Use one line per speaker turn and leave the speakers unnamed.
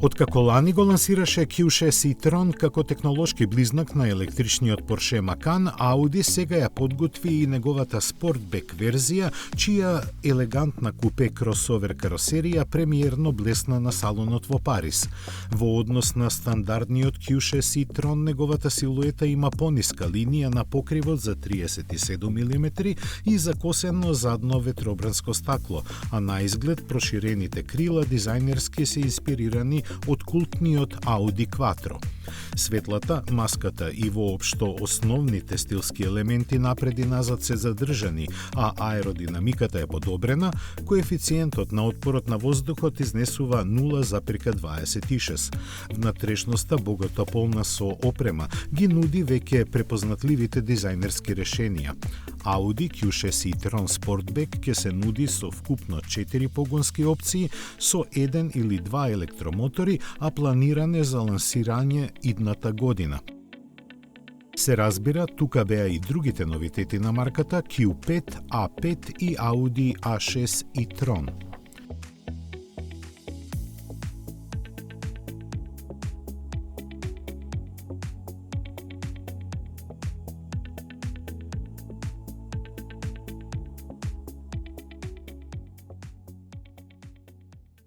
Откако лани го лансираше Q6 e-tron како технолошки близнак на електричниот Porsche Macan, Audi сега ја подготви и неговата спортбек верзија, чија елегантна купе кросовер каросерија премиерно блесна на салонот во Париз. Во однос на стандардниот Q6 e-tron, неговата силуета има пониска линија на покривот за 37 мм и закосено задно ветробранско стакло, а на изглед проширените крила дизајнерски се инспирирани од култниот Audi Quattro. Светлата, маската и воопшто основните стилски елементи напред и назад се задржани, а аеродинамиката е подобрена, коефициентот на отпорот на воздухот изнесува 0,26. Внатрешноста, богато полна со опрема, ги нуди веќе препознатливите дизајнерски решенија. Audi Q6 e-tron Sportback ќе се нуди со вкупно 4 погонски опции со 1 или 2 електромотори, а планиране за лансирање идната година. Се разбира, тука беа и другите новитети на марката Q5, A5 и Audi A6 e-tron.